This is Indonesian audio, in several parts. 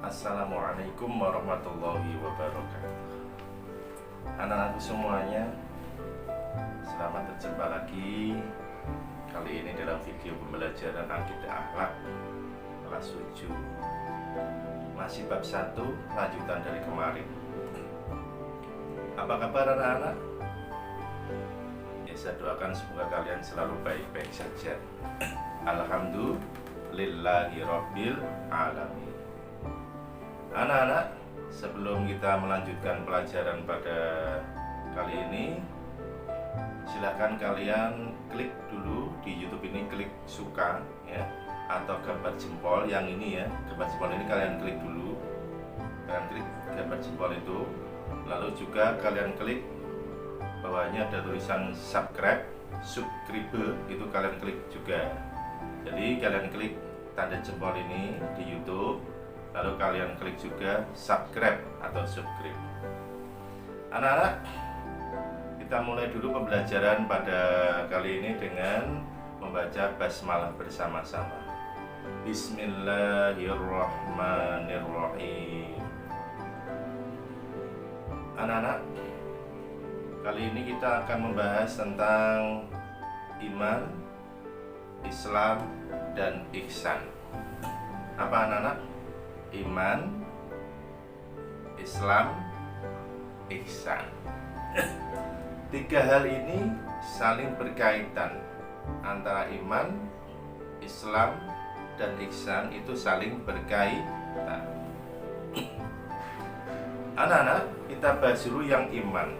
Assalamualaikum warahmatullahi wabarakatuh. Anak-anakku semuanya, selamat berjumpa lagi. Kali ini dalam video pembelajaran akidah akhlak kelas 7. Masih bab 1, lanjutan dari kemarin. Apa kabar anak-anak? Ya, saya doakan semoga kalian selalu baik-baik saja. Alhamdulillahi rabbil alamin. Anak-anak, sebelum kita melanjutkan pelajaran pada kali ini, silahkan kalian klik dulu di YouTube ini, klik suka ya, atau gambar jempol yang ini ya. Gambar jempol ini kalian klik dulu. Kalian klik gambar jempol itu. Lalu juga kalian klik bawahnya ada tulisan subscribe itu kalian klik juga. Jadi kalian klik tanda jempol ini di YouTube. Lalu kalian klik juga subscribe atau subscribe. Anak-anak, kita mulai dulu pembelajaran pada kali ini dengan membaca basmalah bersama-sama. Bismillahirrahmanirrahim. Anak-anak, kali ini kita akan membahas tentang iman, Islam, dan ihsan. Apa anak-anak? Iman, Islam, ihsan. Tiga hal ini saling berkaitan. Antara iman, Islam, dan ihsan itu saling berkaitan. Anak-anak, kita bahas dulu yang iman.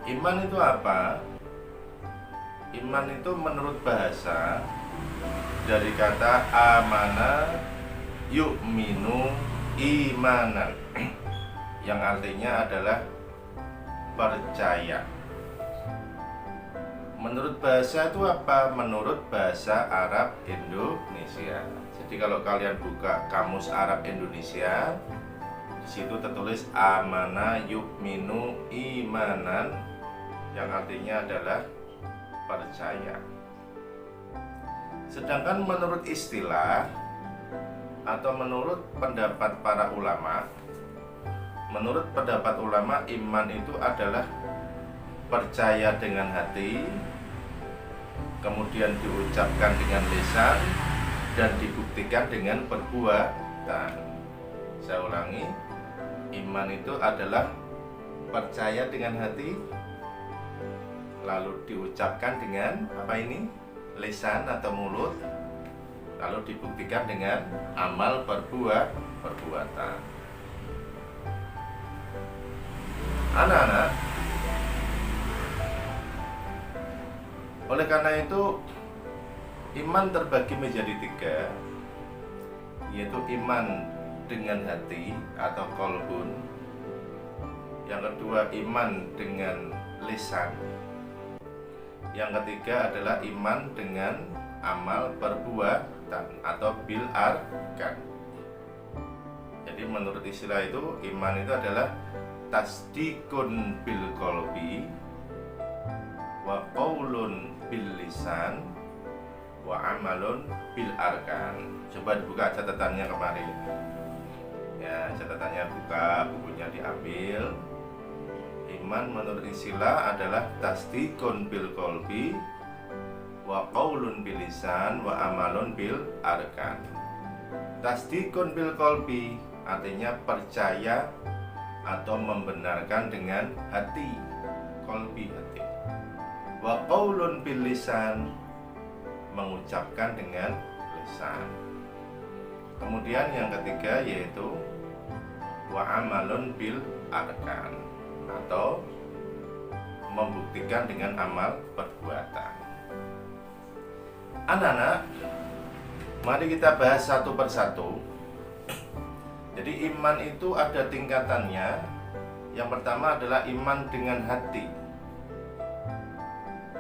Iman itu apa? Iman itu menurut bahasa dari kata amana yu'minu imanan, yang artinya adalah percaya. Menurut bahasa itu apa? Menurut bahasa Arab Indonesia. Jadi kalau kalian buka kamus Arab Indonesia, di situ tertulis amana yu'minu imanan, yang artinya adalah percaya. Sedangkan menurut istilah atau menurut pendapat para ulama, menurut pendapat ulama, iman itu adalah percaya dengan hati, kemudian diucapkan dengan lisan, dan dibuktikan dengan perbuatan. Saya ulangi, iman itu adalah percaya dengan hati, lalu diucapkan dengan apa ini? Lisan atau mulut, lalu dibuktikan dengan amal perbuatan. Anak-anak, oleh karena itu iman terbagi menjadi 3, yaitu iman dengan hati atau qalbun, yang kedua iman dengan lisan, yang ketiga adalah iman dengan amal perbuatan atau bil arkan. Jadi menurut istilah itu, iman itu adalah tasdikun bil qalbi wa qaulun bil lisan wa amalun bil arkan. Coba dibuka catatannya kemarin. Ya, catatannya buka, bukunya diambil. Iman menurut istilah adalah tasdikun bil qalbi wa qaulun bil lisan wa amalun bil arkan. Tasdikun bil qalbi artinya percaya atau membenarkan dengan hati, qalbi hati. Wa qaulun bil lisan mengucapkan dengan lisan. Kemudian yang ketiga yaitu wa amalun bil arkan atau membuktikan dengan amal perbuatan. Anak-anak, mari kita bahas satu persatu. Jadi iman itu ada tingkatannya. Yang pertama adalah iman dengan hati,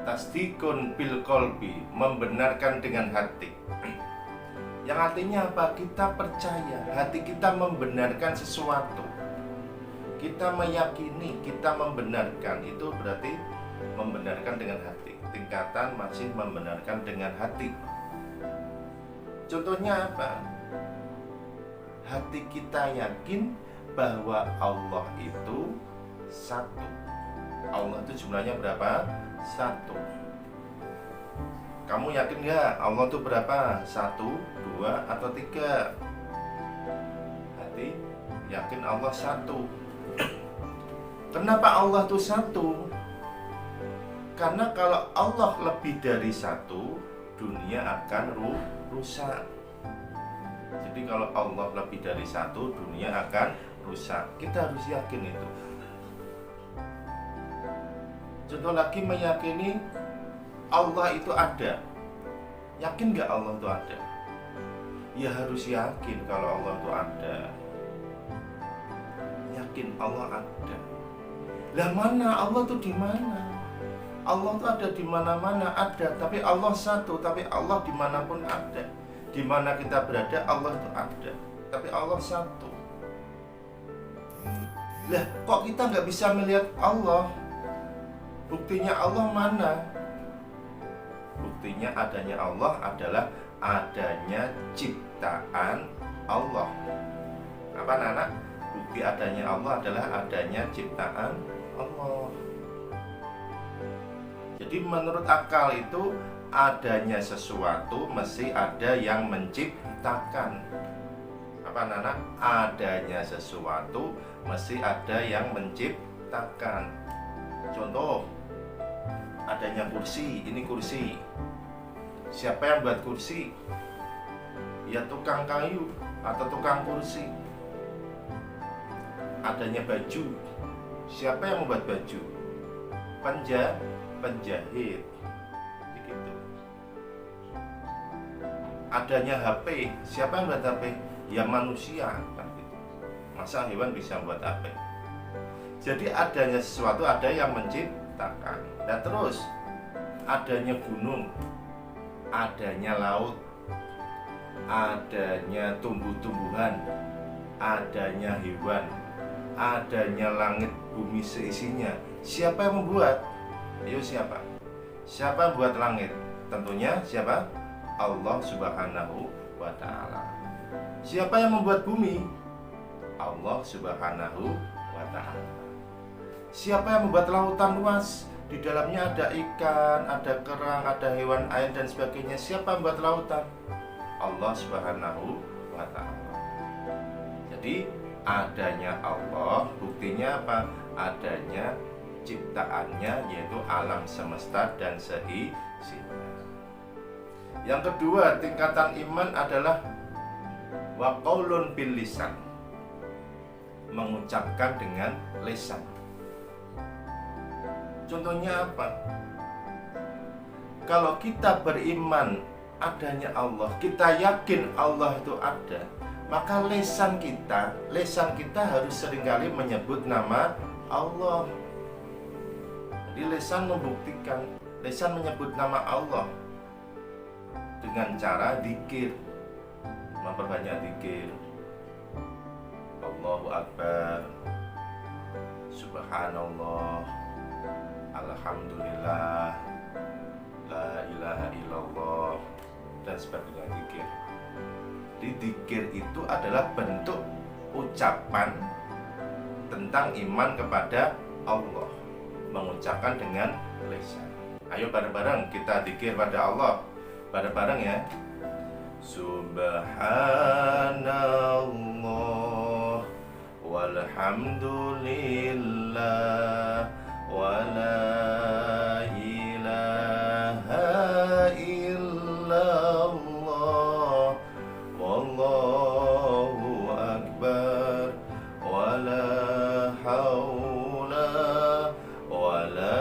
tasdikun bil qalbi, membenarkan dengan hati. Yang artinya apa? Kita percaya, hati kita membenarkan sesuatu, kita meyakini, kita membenarkan. Itu berarti membenarkan dengan hati. Tingkatan masih membenarkan dengan hati. Contohnya apa? hati kita yakin bahwa Allah itu satu. Allah itu jumlahnya berapa? Satu. Kamu yakin nggak Allah itu berapa? Satu, dua, atau tiga? Hati yakin Allah satu. Kenapa Allah itu satu? Karena kalau Allah lebih dari satu, dunia akan rusak. Jadi kalau Allah lebih dari satu, dunia akan rusak. Kita harus yakin itu. Contoh lagi, meyakini Allah itu ada. Yakin gak Allah itu ada? Ya harus yakin kalau Allah itu ada. Yakin Allah ada. Lah mana Allah itu di mana? Allah itu ada di mana-mana, ada. Tapi Allah satu. Tapi Allah dimanapun ada. Di mana kita berada, Allah itu ada. Tapi Allah satu. Lah kok kita nggak bisa melihat Allah? Buktinya Allah mana? Buktinya adanya Allah adalah adanya ciptaan Allah. Apa anak? Bukti adanya Allah adalah adanya ciptaan Allah. Jadi menurut akal itu adanya sesuatu mesti ada yang menciptakan. Apa anak? Adanya sesuatu mesti ada yang menciptakan. Contoh, adanya kursi, ini kursi. Siapa yang buat kursi? Ya tukang kayu atau tukang kursi. Adanya baju, siapa yang membuat baju? Penjahit. Begitu. Adanya HP, siapa yang buat HP? Ya manusia, kan gitu. Masa hewan bisa buat HP? Jadi adanya sesuatu ada yang menciptakan. Dan terus adanya gunung, adanya laut, adanya tumbuh-tumbuhan, adanya hewan, adanya langit bumi seisinya. Siapa yang membuat? Ayo siapa? Siapa yang buat langit? Tentunya siapa? Allah Subhanahu wa ta'ala. Siapa yang membuat bumi? Allah Subhanahu wa ta'ala. Siapa yang membuat lautan luas? Di dalamnya ada ikan, ada kerang, ada hewan air dan sebagainya. Siapa yang membuat lautan? Allah Subhanahu wa ta'ala. Jadi adanya Allah, buktinya apa? Adanya ciptaannya, yaitu alam semesta dan seisinya. Yang kedua, tingkatan iman adalah wa qaulun bil lisan, mengucapkan dengan lisan. Contohnya apa? Kalau kita beriman adanya Allah, kita yakin Allah itu ada, maka lisan kita harus seringkali menyebut nama Allah. Jadi lisan membuktikan, lisan menyebut nama Allah dengan cara dzikir, memperbanyak dzikir. Allahu Akbar, Subhanallah, Alhamdulillah, La ilaha illallah, dan sebagainya dzikir. Jadi dzikir itu adalah bentuk ucapan tentang iman kepada Allah, mengucapkan dengan lisan. Ayo bareng-bareng kita dzikir pada Allah. Bareng-bareng ya. Subhanallah walhamdulillah wala ilaha illallah wallahu akbar wala haula wala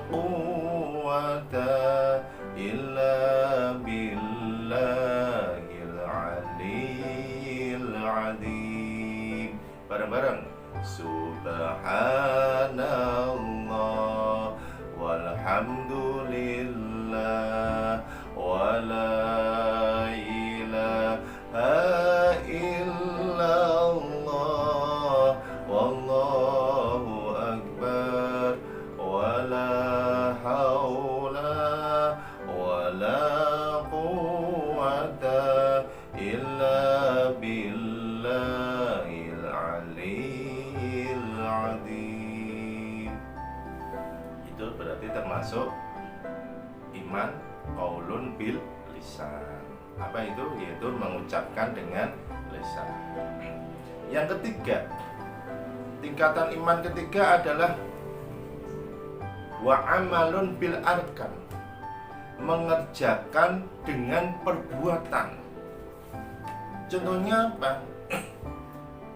quwwata illa billahil aliyil azim. Bareng-bareng. Subhanallah walhamdulillah wala ilaha illallah wallahu akbar wala haula wala quwwata illa billah Jadi termasuk iman qaulun bil lisan. Apa itu? Yaitu mengucapkan dengan lisan. Yang ketiga, tingkatan iman ketiga adalah wa amalun bil arkan, mengerjakan dengan perbuatan. Contohnya apa?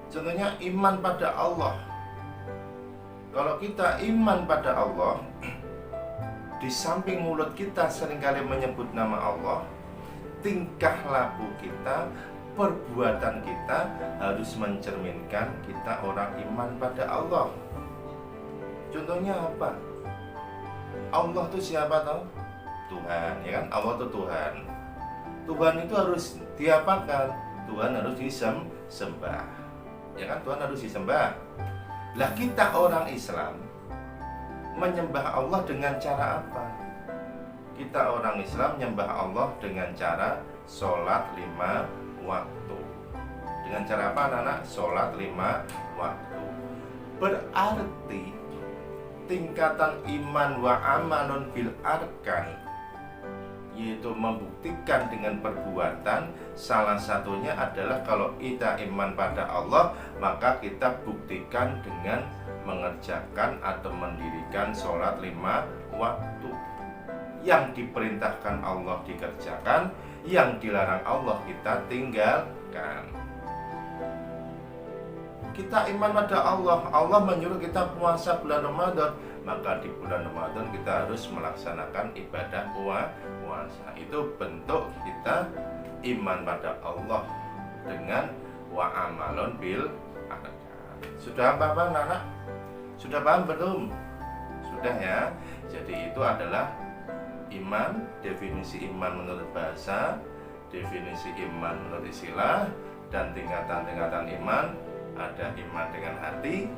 Contohnya iman pada Allah. Kalau kita iman pada Allah, di samping mulut kita seringkali menyebut nama Allah, tingkah laku kita, perbuatan kita harus mencerminkan kita orang iman pada Allah. Contohnya apa? Allah itu siapa tahu? Tuhan, ya kan? Allah itu Tuhan. Tuhan itu harus diapakan? Tuhan harus disembah. Ya kan? Tuhan harus disembah. Lah kita orang Islam menyembah Allah dengan cara apa? Kita orang Islam menyembah Allah dengan cara sholat 5 waktu. Dengan cara apa anak-anak? Sholat 5 waktu. Berarti tingkatan iman wa amalun bil arkan, yaitu membuktikan dengan perbuatan. Salah satunya adalah kalau kita iman pada Allah, maka kita buktikan dengan mengerjakan atau mendirikan sholat 5 waktu. Yang diperintahkan Allah dikerjakan, yang dilarang Allah kita tinggalkan. Kita iman pada Allah. Allah menyuruh kita puasa bulan Ramadan, maka di bulan Ramadan kita harus melaksanakan ibadah puasa. Itu bentuk kita iman pada Allah dengan wa amalun bil arkan. Sudah paham anak? Sudah paham belum? Sudah ya. Jadi itu adalah iman, definisi iman menurut bahasa, definisi iman menurut istilah, dan tingkatan-tingkatan iman. Ada iman dengan hati,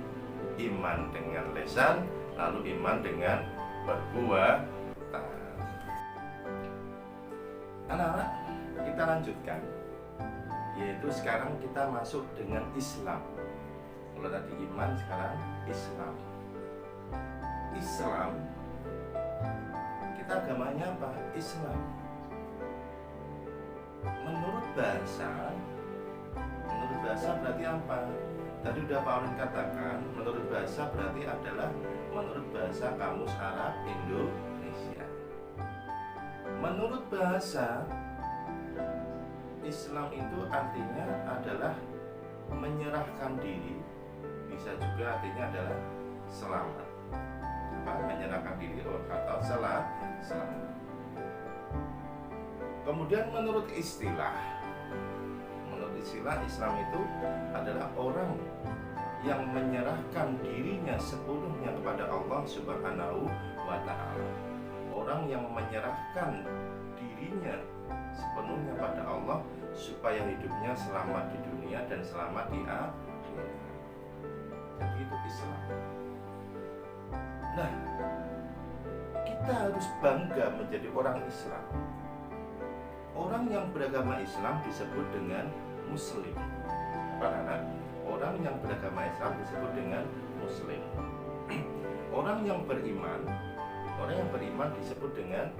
iman dengan lisan, lalu iman dengan perbuatan. Anak-anak, kita lanjutkan. Yaitu sekarang kita masuk dengan Islam. Kalau tadi iman, sekarang Islam. Islam, kita agamanya apa? Islam. Menurut bahasa berarti apa? Tadi udah Pak Olin katakan, menurut bahasa berarti adalah menurut bahasa Kamus Arab Indonesia. Menurut bahasa, Islam itu artinya adalah menyerahkan diri, bisa juga artinya adalah selamat. Menyerahkan diri atau selamat. Kemudian menurut istilah Islam itu adalah orang yang menyerahkan dirinya sepenuhnya kepada Allah Subhanahu wa Ta'ala. Orang yang menyerahkan dirinya sepenuhnya pada Allah supaya hidupnya selamat di dunia dan selamat di akhirat. Jadi itu Islam. Nah, kita harus bangga menjadi orang Islam. Orang yang beragama Islam disebut dengan Muslim. Anak-anak, orang yang beragama Islam disebut dengan Muslim. Orang yang beriman disebut dengan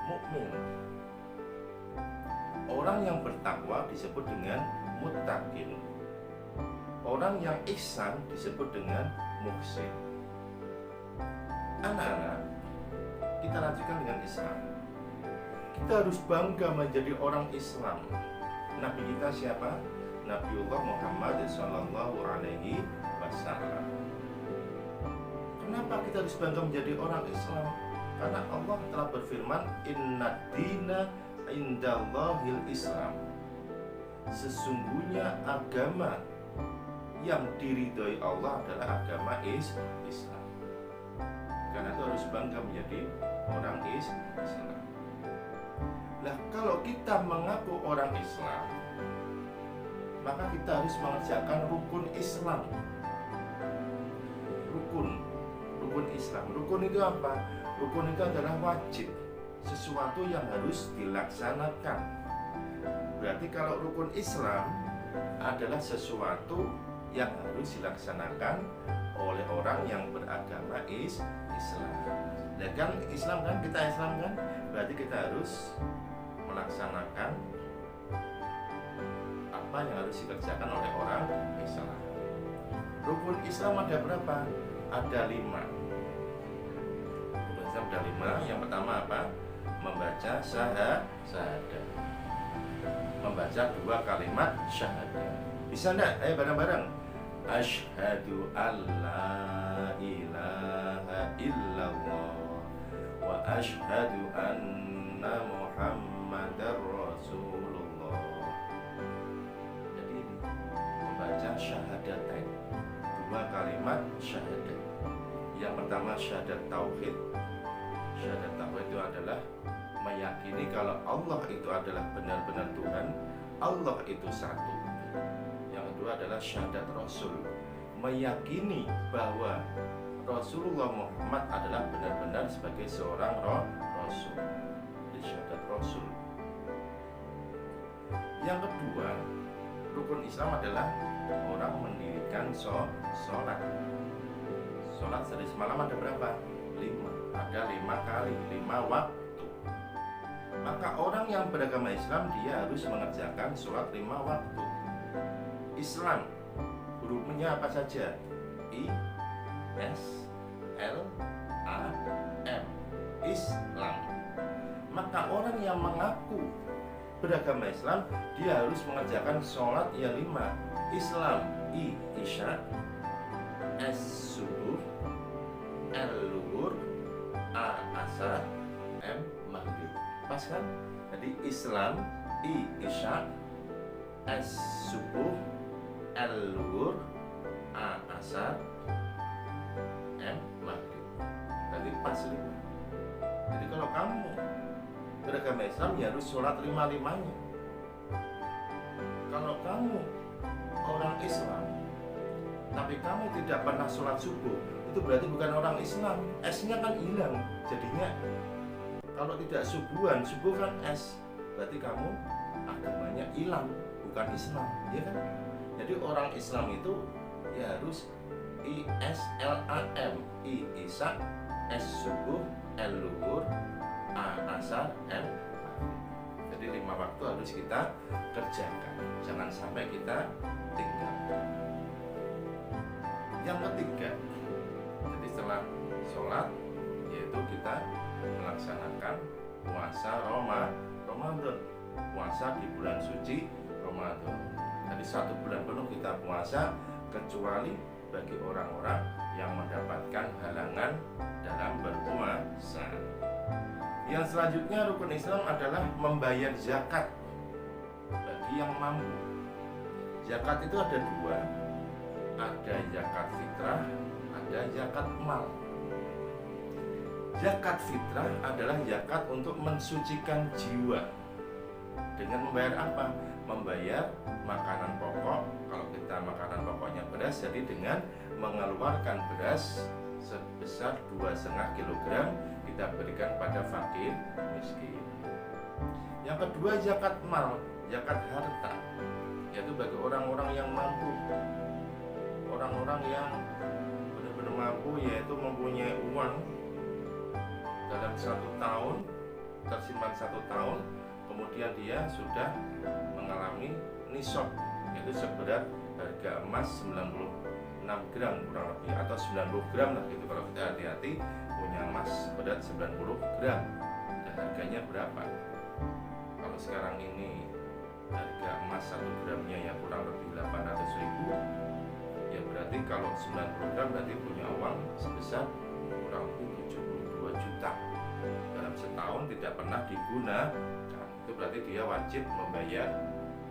mukmin. Orang yang bertakwa disebut dengan muttaqin. Orang yang ihsan disebut dengan muhsin. Anak-anak, kita lanjutkan dengan Islam. Kita harus bangga menjadi orang Islam. Nabi kita siapa? Nabiullah Muhammad sallallahu alaihi wasallam. Kenapa kita harus bangga menjadi orang Islam? Karena Allah telah berfirman, "Inna dina indallahil Islam." Sesungguhnya agama yang diridhoi Allah adalah agama Islam. Karena itu harus bangga menjadi orang Islam. Nah, kalau kita mengaku orang Islam, maka kita harus mengerjakan rukun Islam. Rukun Islam. Rukun itu apa? Rukun itu adalah wajib, sesuatu yang harus dilaksanakan. Berarti kalau rukun Islam adalah sesuatu yang harus dilaksanakan oleh orang yang beragama Islam. Ya kan Islam kan, kita Islam kan, berarti kita harus melaksanakan apa yang harus dikerjakan oleh orang Islam. Rukun Islam ada berapa? Ada 5. Rukun Islam ada 5. Yang pertama apa? Membaca syahadat. Membaca 2 kalimat syahadat. Bisa enggak? Ayo bareng-bareng. Asyhadu alla ilaha illallah wa asyhadu anna Muhammadar Rasulullah. Jadi ini membaca syahadatain, 2 kalimat syahadat. Yang pertama syahadat tauhid. Syahadat tauhid itu adalah meyakini kalau Allah itu adalah benar-benar Tuhan, Allah itu satu. Yang kedua adalah syahadat Rasul, meyakini bahwa Rasulullah Muhammad adalah benar-benar sebagai seorang Rasul. Jadi syahadat Rasul. Yang kedua, rukun Islam adalah orang mendirikan sholat. Sholat sehari semalam ada berapa? 5. Ada 5 kali, 5 waktu. Maka orang yang beragama Islam dia harus mengerjakan sholat 5 waktu. Islam hurufnya apa saja? I, S, L, A, M. Islam. Maka orang yang mengaku beragama Islam dia harus mengerjakan sholat yang 5. Islam, I, Isya, S, Subuh, L, Luhur, A, Asar, M, Maghrib. Pas kan? Jadi Islam, I, Isya, S, Subuh, L, Luhur, A, Asar, M, Maghrib. Jadi pas 5. Jadi kalau kamu beragama Islam ya harus sholat 5-5-nya. Kalau kamu orang Islam tapi kamu tidak pernah sholat subuh, itu berarti bukan orang Islam. S-nya kan hilang. Jadinya kalau tidak subuhan, subuh kan S, berarti kamu agamanya hilang, bukan Islam, ya kan? Jadi orang Islam itu ya harus I, S, L, A, M. I, Isya, S, Subuh, L, Luhur, A, Asar, M. Jadi 5 waktu harus kita kerjakan. Jangan sampai kita tinggal. Yang ketiga, jadi setelah sholat, yaitu kita melaksanakan puasa Ramadan. Puasa di bulan suci Ramadan. Jadi 1 bulan penuh kita puasa, kecuali bagi orang-orang yang mendapatkan halangan dalam berpuasa. Yang selanjutnya rukun Islam adalah membayar zakat bagi yang mampu. Zakat itu ada 2, ada zakat fitrah, ada zakat mal. Zakat fitrah adalah zakat untuk mensucikan jiwa. Dengan membayar apa? Membayar makanan pokok. Kalau kita makanan pokoknya beras, jadi dengan mengeluarkan beras sebesar 2,5 kg kita berikan pada fakir miskin. Yang kedua zakat mal, zakat harta, yaitu bagi orang-orang yang mampu. Orang-orang yang benar-benar mampu, yaitu mempunyai uang dalam 1 tahun, tersimpan 1 tahun, kemudian dia sudah mengalami nisab, yaitu seberat harga emas 96 gram kurang lebih, atau 90 gram lah gitu kalau kita hati-hati punya emas seberat 90 gram. Dan harganya berapa? Kalau sekarang ini harga emas 1 gramnya ya kurang lebih 800.000, ya berarti kalau 90 gram berarti punya uang sebesar kurang lebih 72 juta. Dalam setahun tidak pernah digunakan, itu berarti dia wajib membayar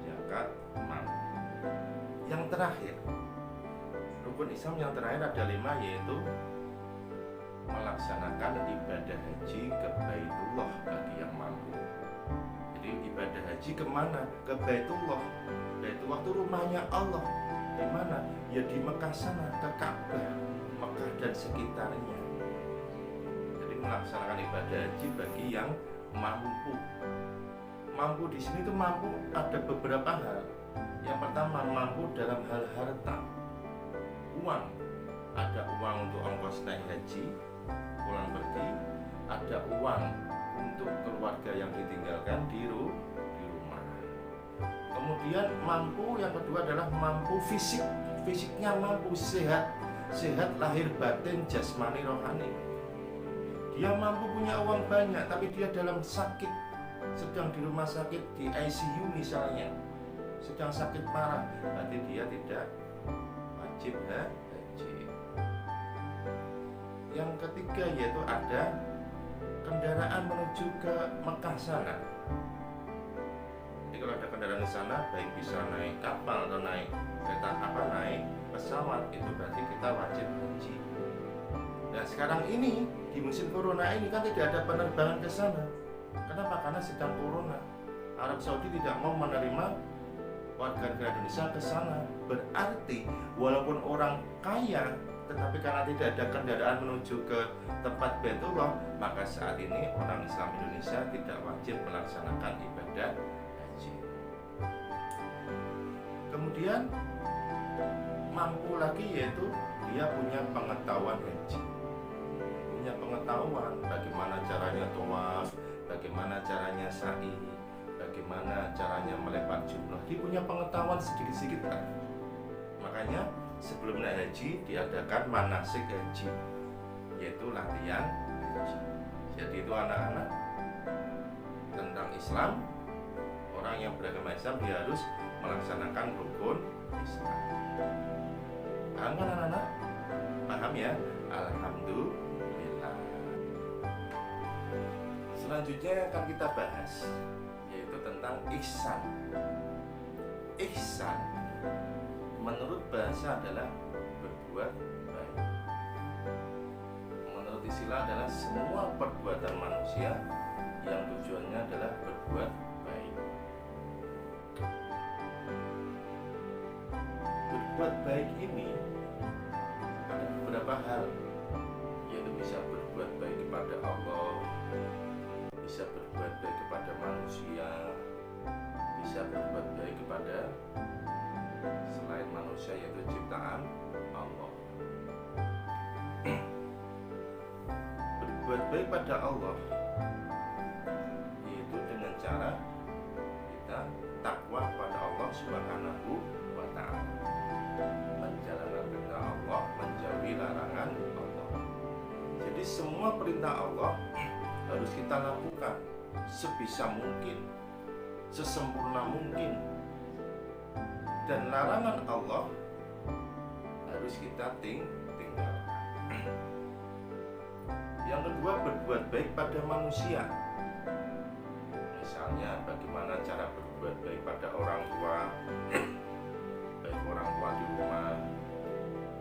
zakat mal. Yang terakhir, rukun Islam yang terakhir ada 5, yaitu melaksanakan ibadah haji ke Baitullah bagi yang mampu. Jadi ibadah haji kemana? Ke Baitullah. Baitullah itu rumahnya Allah. Di mana? Ya di Mekah sana, ke Ka'bah, Mekah dan sekitarnya. Jadi melaksanakan ibadah haji bagi yang mampu. Mampu di sini tuh mampu ada beberapa hal. Yang pertama, mampu dalam hal harta, uang. Ada uang untuk ongkos naik haji, pulang pergi. ada uang untuk keluarga yang ditinggalkan di rumah. Kemudian mampu, yang kedua adalah mampu fisik, fisiknya mampu, sehat lahir batin, jasmani, rohani. Dia mampu punya uang banyak, tapi dia dalam sakit, sedang di rumah sakit, di ICU misalnya, sedang sakit parah, berarti dia tidak wajib haji. Yang ketiga yaitu ada kendaraan menuju ke Mekah sana. Jadi kalau ada kendaraan di sana, baik bisa naik kapal atau naik kereta naik pesawat, itu berarti kita wajib haji. Nah sekarang ini di musim corona ini kan tidak ada penerbangan ke sana. Kenapa? Karena sedang corona. Arab Saudi tidak mau menerima warga negara Indonesia ke sana. Berarti walaupun orang kaya, tetapi karena tidak ada kendaraan menuju ke tempat Baitullah, maka saat ini orang Islam Indonesia tidak wajib melaksanakan ibadah haji. Kemudian mampu lagi yaitu dia punya pengetahuan haji, punya pengetahuan bagaimana caranya tawaf, bagaimana caranya sa'i, bagaimana caranya melempar jumrah. Dia punya pengetahuan sedikit-sedikit kan. Makanya sebelum naik haji diadakan manasik haji, yaitu latihan haji. Jadi itu anak-anak tentang Islam, orang yang beragama Islam dia harus melaksanakan rukun Islam. Paham kan anak-anak? Paham ya? Alhamdulillah. Selanjutnya yang akan kita bahas yaitu tentang ihsan. Ihsan menurut bahasa adalah berbuat baik. Menurut istilah adalah semua perbuatan manusia yang tujuannya adalah berbuat baik. Berbuat baik ini ada beberapa hal, yaitu bisa berbuat baik kepada Allah, bisa berbuat baik kepada manusia, bisa berbuat baik kepada selain manusia, yaitu ciptaan Allah. Berbuat baik pada Allah yaitu dengan cara kita takwa kepada Allah Subhanahu wa ta'ala, menjalankan perintah Allah, menjauhi larangan Allah. Jadi semua perintah Allah harus kita lakukan sebisa mungkin, sesempurna mungkin, dan larangan Allah harus kita tinggalkan. Yang kedua, berbuat baik pada manusia. Misalnya bagaimana cara berbuat baik pada orang tua, baik orang tua di rumah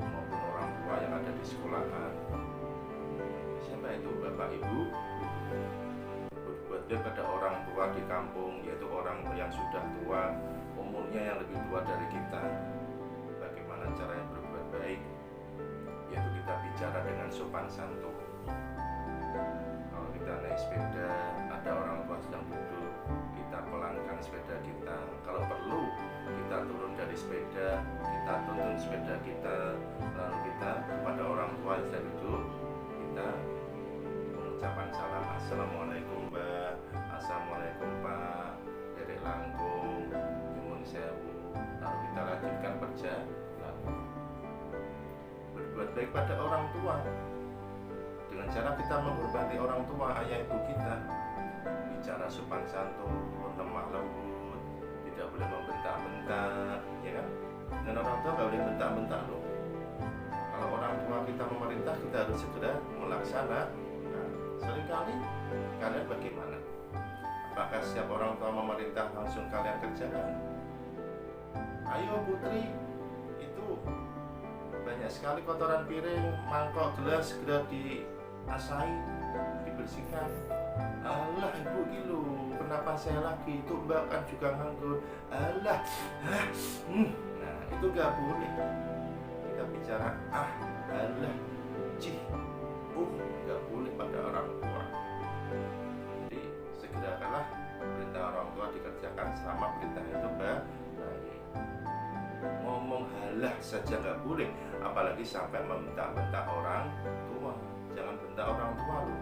maupun orang tua yang ada di sekolahan. Siapa itu? Bapak Ibu. Berbuat baik pada orang tua di kampung, yaitu orang yang sudah tua, umurnya yang lebih tua dari kita. Bagaimana caranya berbuat baik? Yaitu kita bicara dengan sopan santun. Kalau kita naik sepeda, ada orang tua sedang duduk, kita pelankan sepeda kita. Kalau perlu, kita turun dari sepeda, kita tuntun sepeda kita, lalu kita kepada orang tua yang sedang duduk, kita mengucapkan salam, assalamualaikum Mbak, assalamualaikum Pak, derek langkung, nyuwun sewu, lalu kita lanjutkan perjalanan. Berbuat baik pada orang tua dengan cara kita menghormati orang tua, ayah ibu kita, bicara sopan santun, lemah lembut, tidak boleh membentak-bentak, ya kan? Dan orang tua gak boleh bentak-bentak loh. Kalau orang tua kita memerintah, kita harus segera melaksanakan. Seringkali kalian bagaimana? Apakah setiap orang tua memerintah langsung kalian kerjakan? Ayo putri, itu banyak sekali kotoran piring, mangkok, gelas, segera diasai, dibersihkan. Alah ibu gitu, kenapa saya lagi? Itu mbak kan juga nganggur. Alah, nah itu gak boleh. Kita bicara alah, gak boleh pada orang tua. Jadi segerakanlah perintah orang tua dikerjakan selama perintah itu baik. Ngomong halah saja gak boleh, apalagi sampai membentak-bentak orang tua. jangan bentak orang tua lu,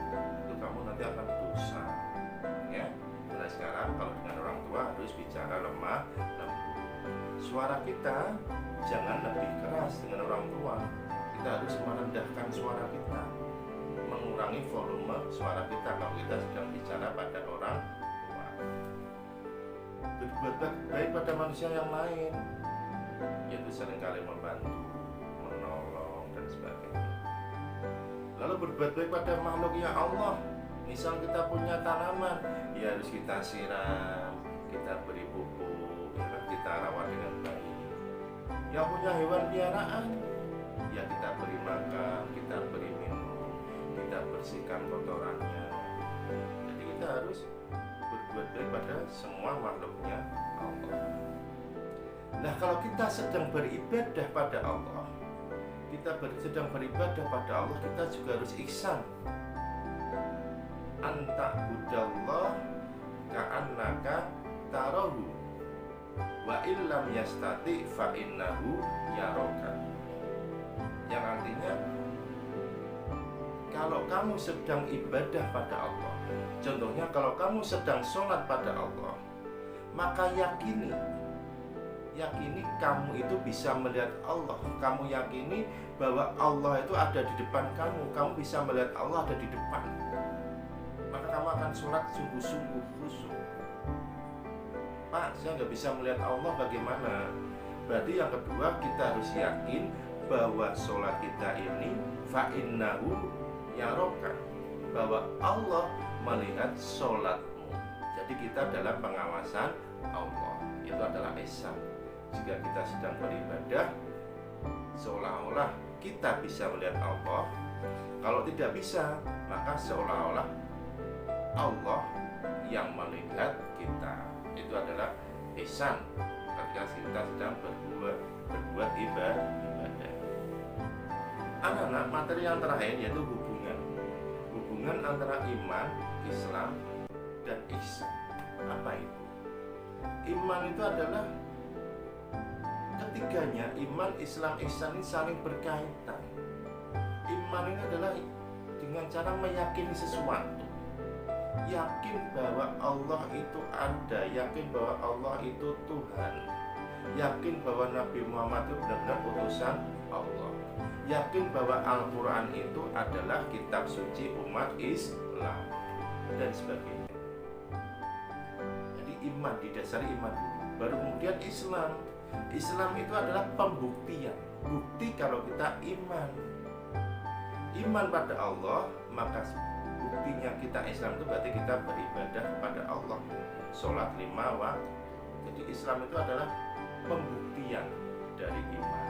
itu kamu nanti akan dosa. Ya, mulai sekarang kalau dengan orang tua harus bicara lemah lembut. Suara kita jangan lebih keras dengan orang tua. Kita harus merendahkan suara kita, mengurangi volume suara kita kalau kita sedang bicara pada orang tua. Berbuat baik pada manusia yang lain, yaitu seringkali membantu, menolong dan sebagainya. Lalu berbuat baik pada makhluknya Allah. Misal kita punya tanaman, ya harus kita siram, kita beri pupuk, ya kan, kita rawat dengan baik. Yang punya hewan piaraan, ya kita beri makan, kita beri minum, kita bersihkan kotorannya. Jadi kita harus berbuat baik pada semua makhluknya Allah. Nah, kalau kita sedang beribadah pada Allah, sedang beribadah pada Allah, kita juga harus ihsan. Anta budallah ka'annaka tarahu wa illam yastati fa innahu yaraka. Yang artinya, kalau kamu sedang ibadah pada Allah, contohnya kalau kamu sedang sholat pada Allah, maka yakini kamu itu bisa melihat Allah. Kamu yakini bahwa Allah itu ada di depan kamu. Kamu bisa melihat Allah ada di depan. Maka kamu akan sholat sungguh-sungguh khusyuk. Pak, saya nggak bisa melihat Allah, bagaimana? Berarti yang kedua, kita harus yakin bahwa sholat kita ini fa'innahu yaraka, bahwa Allah melihat sholatmu. Jadi kita dalam pengawasan Allah. Itu adalah ihsan. Jika kita sedang beribadah, seolah-olah kita bisa melihat Allah. Kalau tidak bisa, maka seolah-olah Allah yang melihat kita. Itu adalah ihsan ketika kita sedang berbuat ibadah. Anak-anak, materi yang terakhir yaitu hubungan antara iman, Islam, dan ihsan. Apa itu? Iman itu adalah ketiganya, iman, Islam, ihsan ini saling berkaitan. Iman ini adalah dengan cara meyakini sesuatu, yakin bahwa Allah itu ada, yakin bahwa Allah itu Tuhan, yakin bahwa Nabi Muhammad itu benar-benar utusan Allah, yakin bahwa Al-Quran itu adalah kitab suci umat Islam, dan sebagainya. Jadi iman, didasari iman dulu, baru kemudian Islam. Islam itu adalah pembuktian, bukti kalau kita iman pada Allah, maka buktinya kita Islam itu berarti kita beribadah kepada Allah, sholat 5 waktu. Jadi Islam itu adalah pembuktian dari iman.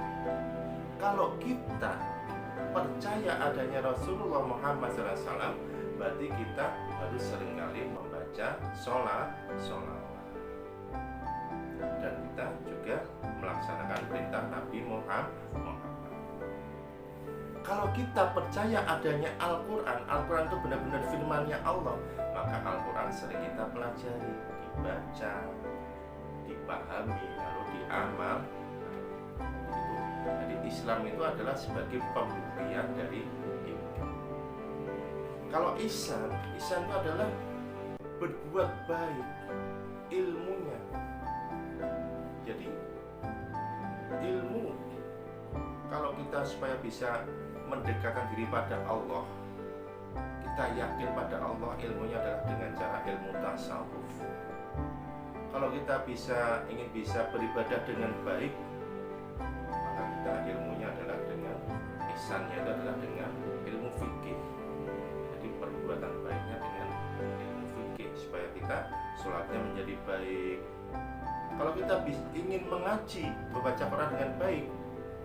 Kalau kita percaya adanya Rasulullah Muhammad SAW, berarti kita harus seringkali membaca sholat, dan kita juga melaksanakan perintah Nabi Muhammad. Kalau kita percaya adanya Al-Quran, Al-Quran itu benar-benar firman-Nya Allah, maka Al-Quran sering kita pelajari, dibaca, dipahami, lalu diamal. Jadi Islam itu adalah sebagai pembuktian dari iman. Kalau ihsan itu adalah berbuat baik, ilmunya. Jadi ilmu, kalau kita supaya bisa mendekatkan diri pada Allah, kita yakin pada Allah, ilmunya adalah dengan cara ilmu tasawuf. Kalau kita ingin bisa beribadah dengan baik, maka kita ilmunya adalah dengan ihsannya, itu adalah dengan ilmu fikih. Jadi perbuatan baiknya dengan ilmu fikih supaya kita sholatnya menjadi baik. Kalau kita ingin mengaji, membaca Quran dengan baik,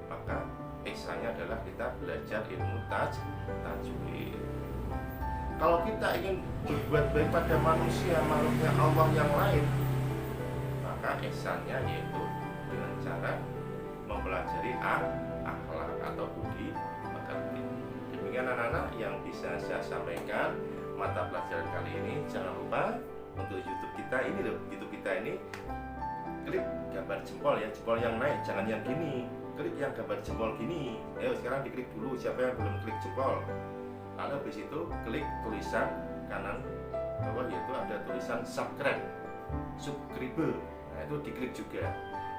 maka ihsannya adalah kita belajar ilmu tajwid. Kalau kita ingin berbuat baik pada manusia, makhluknya Allah yang lain, maka ihsannya yaitu dengan cara mempelajari akhlak atau budi pekerti. Demikian anak-anak yang bisa saya sampaikan mata pelajaran kali ini. Jangan lupa untuk YouTube kita ini klik gambar jempol ya, jempol yang naik, jangan yang gini. Klik yang gambar jempol gini. Ayo sekarang diklik dulu, siapa yang belum klik jempol. Lalu habis itu klik tulisan kanan bawah, yaitu ada tulisan subscribe. Nah itu diklik juga.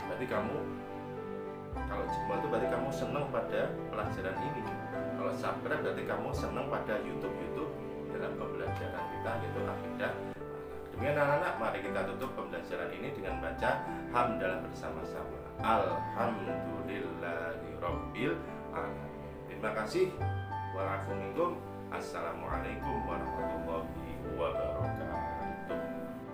Berarti kamu, kalau jempol itu berarti kamu senang pada pelajaran ini. Kalau subscribe berarti kamu senang pada YouTube dalam pembelajaran kita, yaitu akidah. Demikian anak-anak, mari kita tutup pembelajaran ini dengan baca hamdalah bersama-sama. Alhamdulillahirabbil alamin. Terima kasih. Wa'alaikumsalam. Assalamualaikum warahmatullahi wabarakatuh.